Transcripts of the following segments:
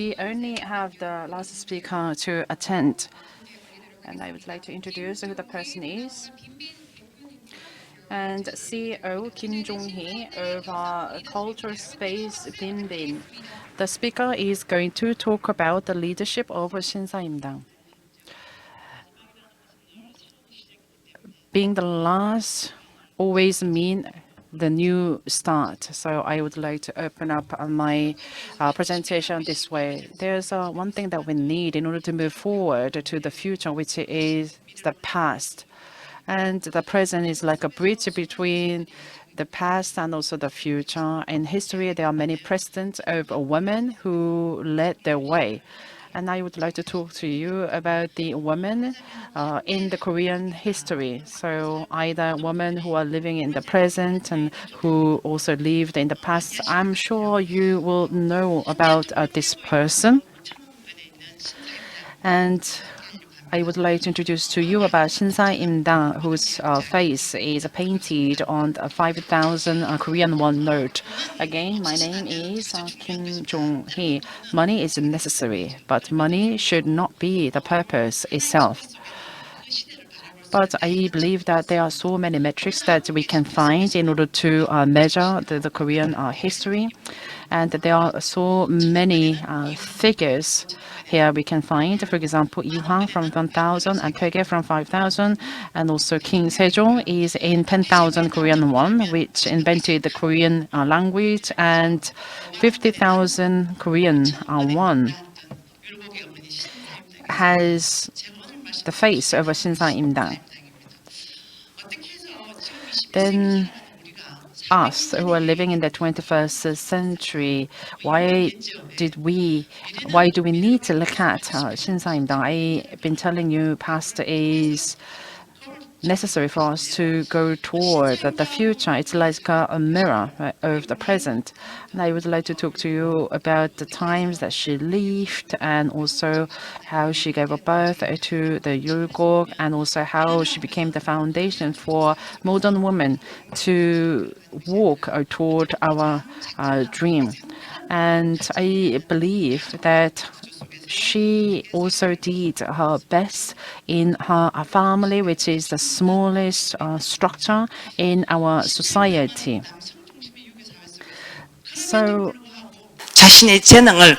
We only have the last speaker to attend, and I would like to introduce who the person is. And CEO Kim Jong-hee of our cultural space Binbin. The speaker is going to talk about the leadership of Shinsaimdang. Being the last always mean the new start. So I would like to open up my presentation this way. There's one thing that we need in order to move forward to the future, which is the past. And the present is like a bridge between the past and also the future. In history, there are many precedents of women who led their way. And I would like to talk to you about the women in the Korean history. So either women who are living in the present and who also lived in the past. I'm sure you will know about this person. And I would like to introduce to you about Shinsa Imdang, whose face is painted on a 5,000 Korean won note. Again, my name is Kim Jong-hee. Money is necessary, but money should not be the purpose itself. But I believe that there are so many metrics that we can find in order to measure the Korean history. And there are so many figures here we can find. For example, Yuhang from 1,000 and Pege from 5,000. And also King Sejong is in 10,000 Korean won, which invented the Korean language, and 50,000 Korean won has the face of a Shinsa Imdang. Then us who are living in the 21st century, why do we need to look at Shinsa Imdang? I've been telling you past is necessary for us to go toward the future. It's like a mirror, right, of the present. And I would like to talk to you about the times that she lived and also how she gave birth to the Yulgok and also how she became the foundation for modern women to walk toward our dream. And I believe that she also did her best in her family, which is the smallest structure in our society. So 자신의 재능을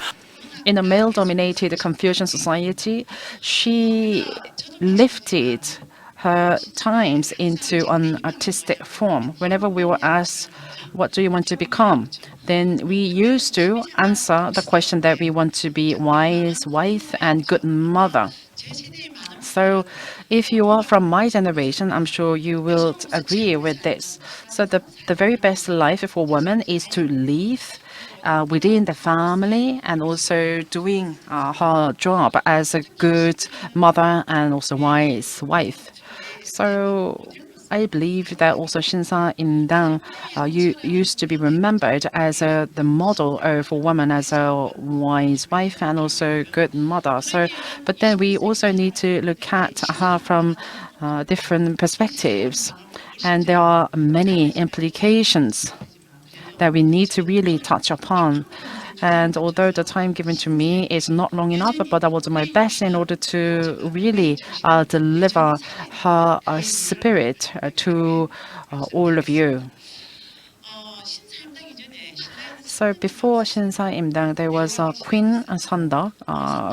in a male-dominated Confucian society, she lifted her times into an artistic form. Whenever we were asked, what do you want to become? Then we used to answer the question that we want to be wise wife and good mother. So if you are from my generation, I'm sure you will agree with this. So the very best life for women is to live within the family and also doing her job as a good mother and also wise wife. So I believe that also Shinsa Indang used to be remembered as the model of a woman as a wise wife and also good mother. So, but then we also need to look at her from different perspectives, and there are many implications that we need to really touch upon. And although the time given to me is not long enough, but I will do my best in order to really deliver her spirit to all of you. So before Shinsa Imdang, there was Queen Sanda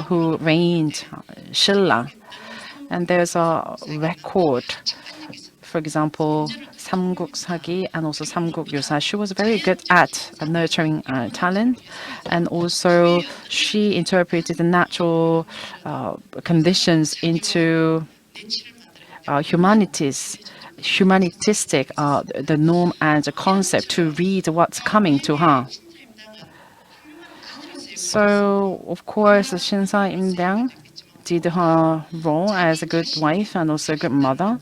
who reigned Shilla. And there's a record, for example, Samguk Sagi and also Samguk Yusa. She was very good at nurturing talent, and also she interpreted the natural conditions into humanistic, the norm and the concept to read what's coming to her. So, of course, Shinsa Imdang did her role as a good wife and also a good mother.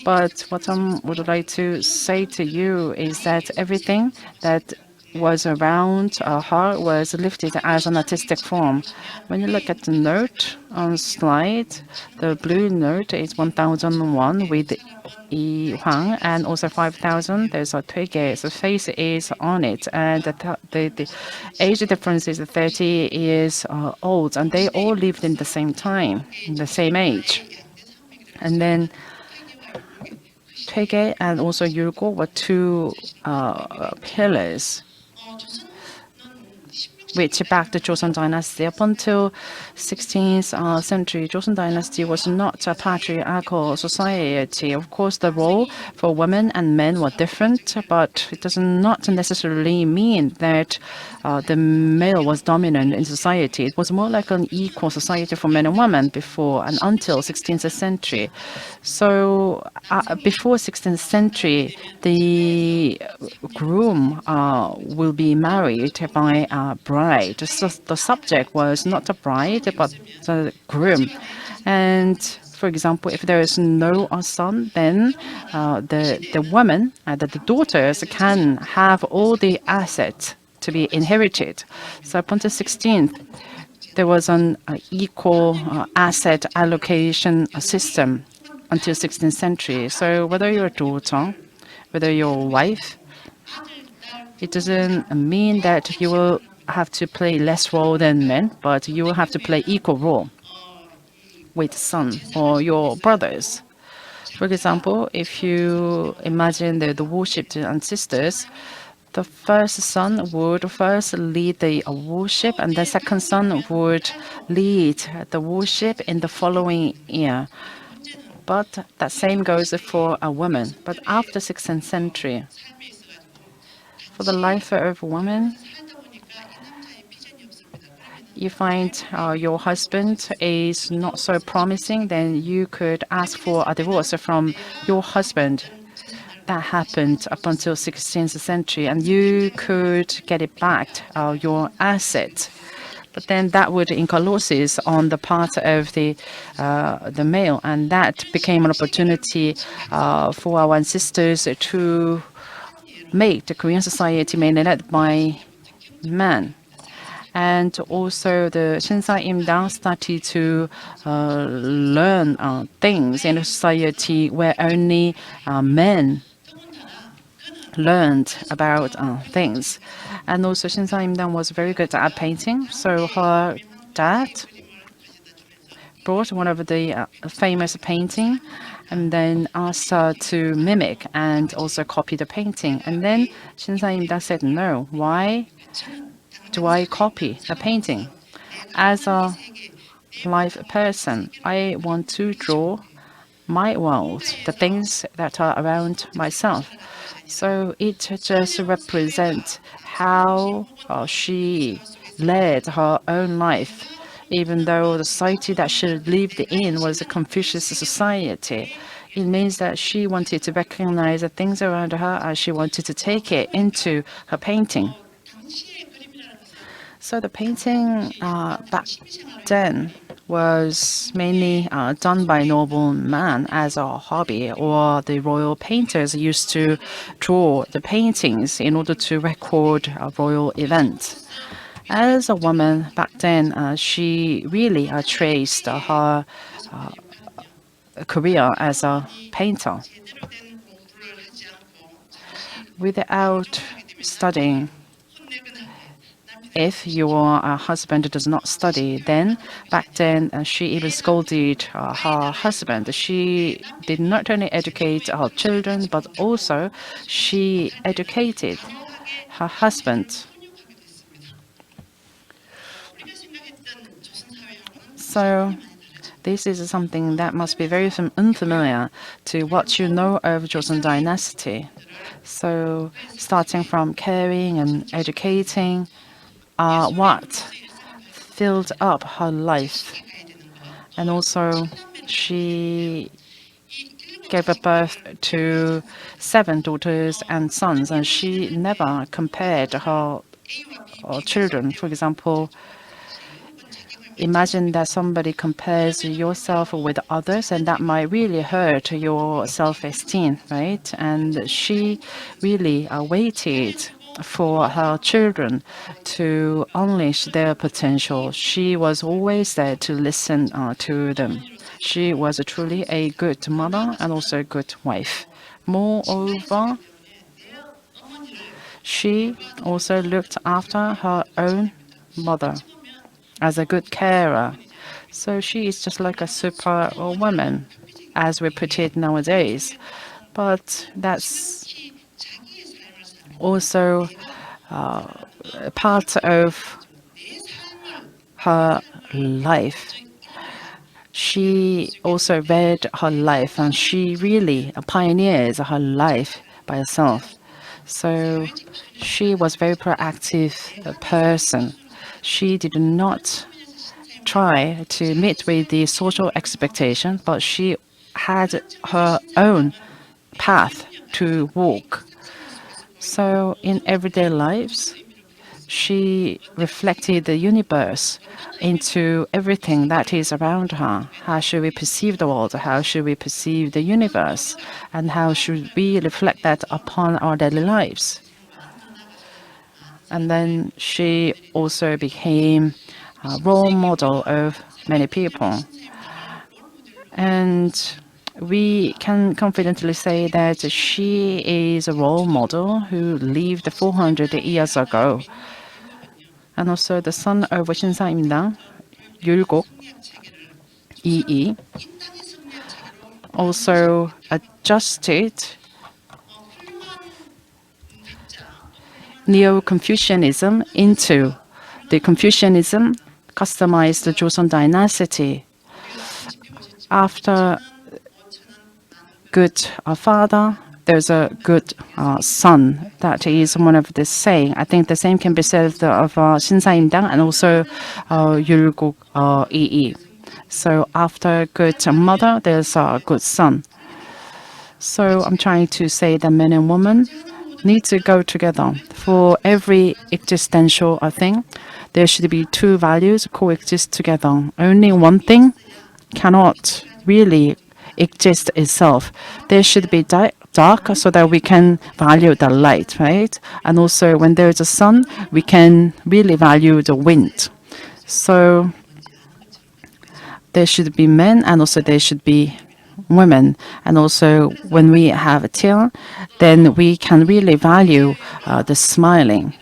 But what I would like to say to you is that everything that was around her was lifted as an artistic form. When you look at the note on slide, the blue note is 1001 with Yi Huang, and also 5,000. There's a Tuige. So face is on it, and the age difference is 30 years old, and they all lived in the same time, in the same age. And then Tuige and also Yulgo were two pillars which backed the Joseon dynasty. Up until 16th century, Joseon dynasty was not a patriarchal society. Of course, the role for women and men were different, but it does not necessarily mean that the male was dominant in society. It was more like an equal society for men and women before and until 16th century. So before 16th century, the groom will be married by a bride. So the subject was not the bride, but the groom. And for example, if there is no son, then the woman, the daughters, can have all the assets to be inherited. So up until 16th, there was an equal asset allocation system until 16th century. So whether you're a daughter, whether you're a wife, it doesn't mean that you will have to play less role than men, but you will have to play equal role with son or your brothers. For example, if you imagine the worshipped ancestors, the first son would first lead the worship, and the second son would lead the worship in the following year. But that same goes for a woman. But after 16th century, for the life of a woman, you find your husband is not so promising, then you could ask for a divorce from your husband. That happened up until 16th century, and you could get it back, your asset. But then that would incur losses on the part of the male, and that became an opportunity for our ancestors to make the Korean society mainly led by men. And also the Shinsa Imdang started to learn things in a society where only men learned about things. And also Shinsa Imdang was very good at painting, so her dad brought one of the famous painting and then asked her to mimic and also copy the painting. And then Shinsa Imdang said, no, why do I copy the painting? As a live person, I want to draw my world, the things that are around myself. So it just represents how she led her own life, even though the society that she lived in was a Confucius society. It means that she wanted to recognize the things around her and she wanted to take it into her painting. So the painting back then was mainly done by noblemen as a hobby, or the royal painters used to draw the paintings in order to record royal events. As a woman back then, she really traced her career as a painter without studying. If your husband does not study, then back then she even scolded her husband. She did not only educate her children, but also she educated her husband. So this is something that must be very unfamiliar to what you know of Joseon dynasty. So starting from caring and educating what filled up her life. And also she gave birth to 7 daughters and sons, and she never compared her children. For example, imagine that somebody compares yourself with others, and that might really hurt your self-esteem, right? And she really waited for her children to unleash their potential. She was always there to listen to them. She was truly a good mother and also a good wife. Moreover, she also looked after her own mother as a good carer. So she is just like a super woman, as we put it nowadays. But that's also a part of her life. She also read her life and she really pioneers her life by herself. So she was very proactive person. She did not try to meet with the social expectation, but she had her own path to walk. So in everyday lives, she reflected the universe into everything that is around her. How should we perceive the world? How should we perceive the universe? And how should we reflect that upon our daily lives? And then she also became a role model of many people. And we can confidently say that she is a role model who lived 400 years ago. And also the son of 신사임당, 율곡 이이, also adjusted Neo-Confucianism into the Confucianism customized the Joseon dynasty. After good father, there's a good son. That is one of the saying. I think the same can be said of 신사임당 and also 율곡 이이. So after good mother, there's a good son. So I'm trying to say that men and women need to go together. For every existential thing, there should be two values coexist together. Only one thing cannot really exist itself. There should be dark so that we can value the light, right? And also when there is a sun, we can really value the wind. So there should be men and also there should be women. And also when we have a tear, then we can really value the smiling.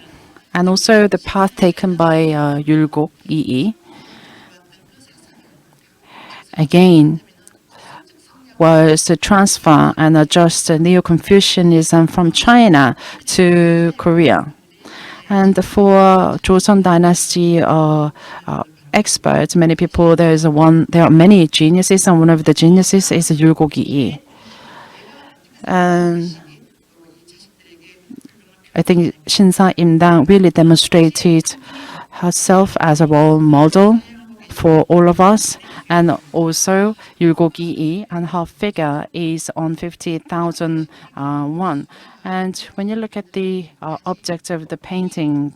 And also the path taken by 율곡 이이, again, was to transfer and adjust Neo-Confucianism from China to Korea. And for Joseon Dynasty experts, many people, there are many geniuses, and one of the geniuses is 율곡 이이. And I think Shinsa Imdang really demonstrated herself as a role model for all of us. And also 율곡 이이, and her figure is on 50,000 won. And when you look at the object of the painting,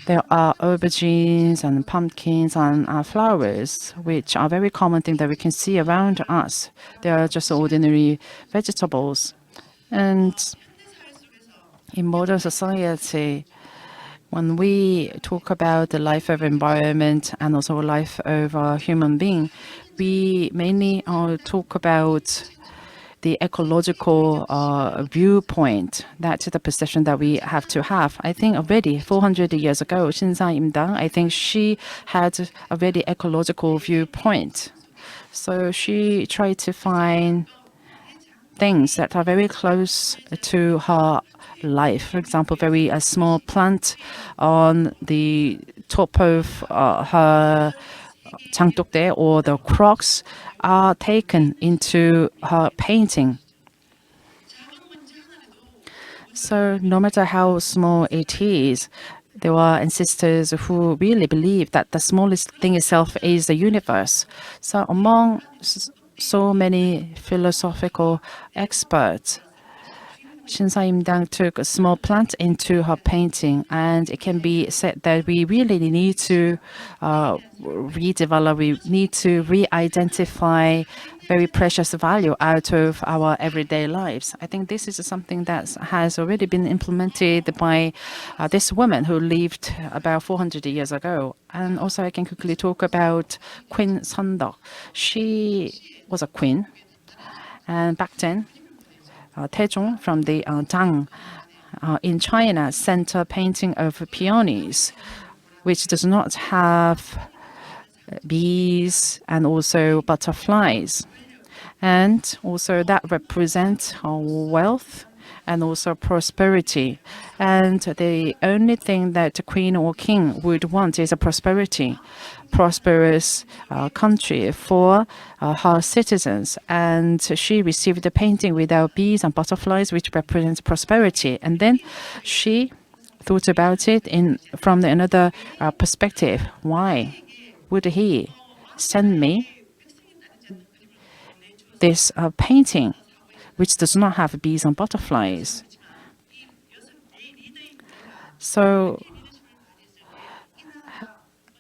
there are aubergines and pumpkins and flowers, which are very common thing that we can see around us. They are just ordinary vegetables. And in modern society, when we talk about the life of environment and also life of a human being, we mainly talk about the ecological viewpoint. That's the perception that we have to have. I think already 400 years ago, Shinsa Imdang, I think she had a very ecological viewpoint. So she tried to find things that are very close to her life. For example, very a small plant on the top of her 장독대 or the crocs are taken into her painting. So no matter how small it is, there are ancestors who really believe that the smallest thing itself is the universe. So among so many philosophical experts, Shinsa took a small plant into her painting, and it can be said that we really need to redevelop, we need to re-identify very precious value out of our everyday lives. I think this is something that has already been implemented by this woman who lived about 400 years ago. And also I can quickly talk about Queen Sundok. She was a queen, and back then Taezong from the Tang in China sent a painting of peonies, which does not have bees and also butterflies. And also that represents wealth and also prosperity. And the only thing that a queen or king would want is a prosperous country for her citizens. And she received the painting without bees and butterflies, which represents prosperity. And then she thought about it in from another perspective. Why would he send me this painting which does not have bees and butterflies? So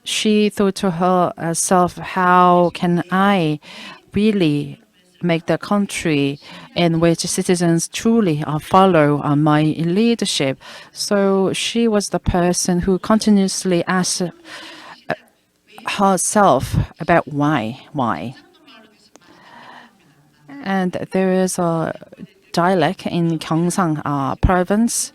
she thought to herself, how can I really make the country in which citizens truly follow my leadership? So she was the person who continuously asked herself about why. And there is a dialect in Gyeongsang province.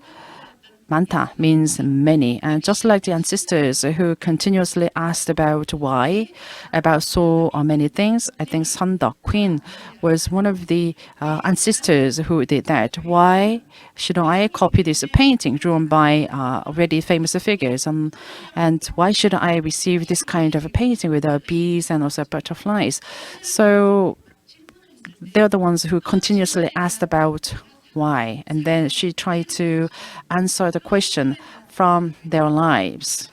Manta means many, and just like the ancestors who continuously asked about why, about so many things, I think Sanda Queen was one of the ancestors who did that. Why should I copy this painting drawn by already famous figures, and why should I receive this kind of a painting with bees and also butterflies? So they're the ones who continuously asked about why, and then she tried to answer the question from their lives.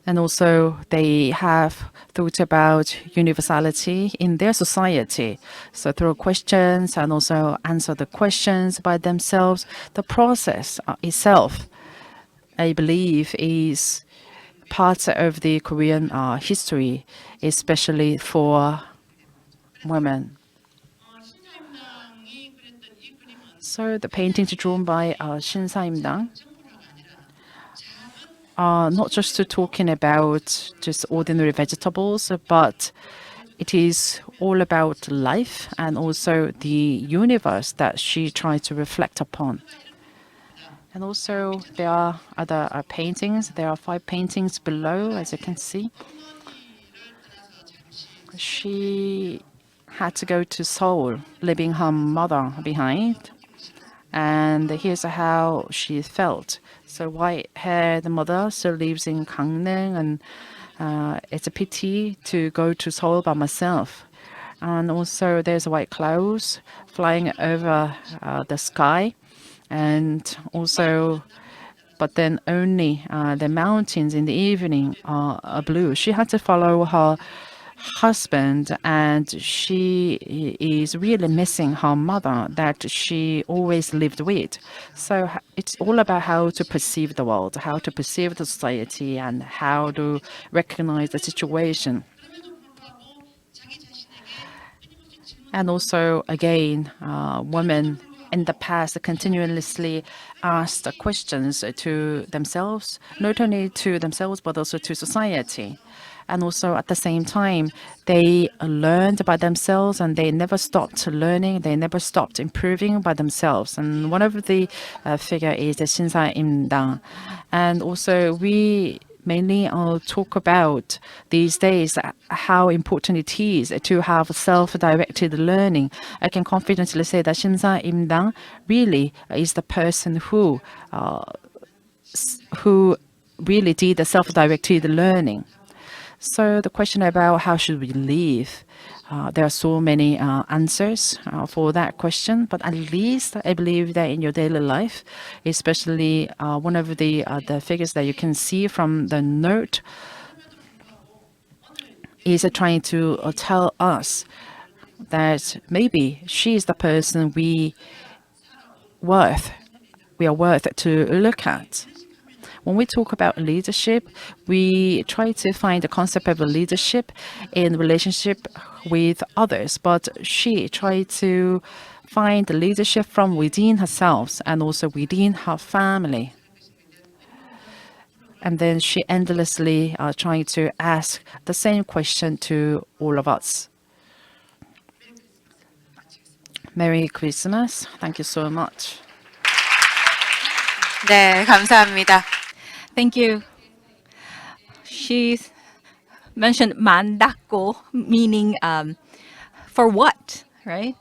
And also they have thought about universality in their society. So through questions and also answer the questions by themselves, the process itself, I believe, is part of the Korean history, especially for women. So the paintings drawn by Shin Sa-imdang are not just talking about just ordinary vegetables, but it is all about life and also the universe that she tried to reflect upon. And also there are other paintings. There are 5 paintings below, as you can see. She had to go to Seoul, leaving her mother behind. And here's how she felt. So white-haired mother still lives in Gangneung, and it's a pity to go to Seoul by myself. And also there's white clouds flying over the sky, and also but then only the mountains in the evening are blue. She had to follow her husband, and she is really missing her mother that she always lived with. So it's all about how to perceive the world, how to perceive the society, and how to recognize the situation. And also, again, women in the past continuously asked questions to themselves, not only to themselves, but also to society. And also at the same time, they learned by themselves and they never stopped learning, they never stopped improving by themselves. And one of the figure is the Shinsa Imdang. And also we mainly talk about these days how important it is to have self-directed learning. I can confidently say that Shinsa Imdang really is the person who really did the self-directed learning. So the question about how should we live, there are so many answers for that question, but at least I believe that in your daily life, especially one of the figures that you can see from the note is trying to tell us that maybe she is the person worth we are worth to look at. When we talk about leadership, we try to find the concept of leadership in relationship with others, but she tried to find the leadership from within herself and also within her family. And then she endlessly trying to ask the same question to all of us. Merry Christmas. Thank you so much. 네, 감사합니다. Thank you. She mentioned mandako, meaning for what, right?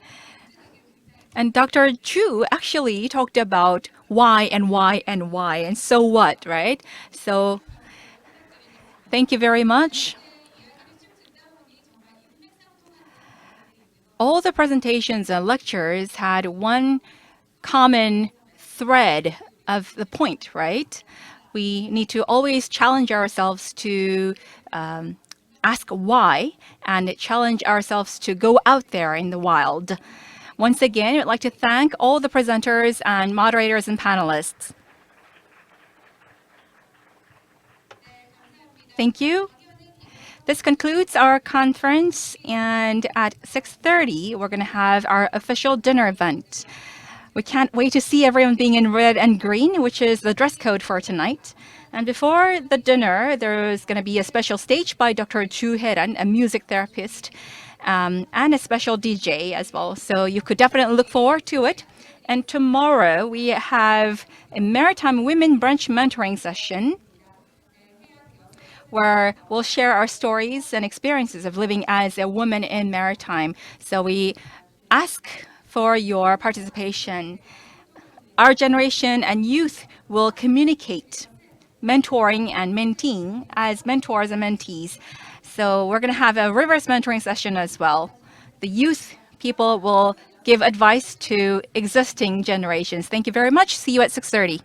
And Dr. Chu actually talked about why and why and why and so what, right? So thank you very much. All the presentations and lectures had one common thread of the point, right? We need to always challenge ourselves to ask why and challenge ourselves to go out there in the wild. Once again, I'd like to thank all the presenters and moderators and panelists. Thank you. This concludes our conference, and at 6:30, we're going to have our official dinner event. We can't wait to see everyone being in red and green, which is the dress code for tonight. And before the dinner, there's going to be a special stage by Dr. Chu Heran, a music therapist, and a special DJ as well. So you could definitely look forward to it. And tomorrow, we have a Maritime Women Brunch Mentoring session where we'll share our stories and experiences of living as a woman in maritime. So we ask for your participation. Our generation and youth will communicate mentoring and menteeing as mentors and mentees. So we're going to have a reverse mentoring session as well. The youth people will give advice to existing generations. Thank you very much. See you at 6:30.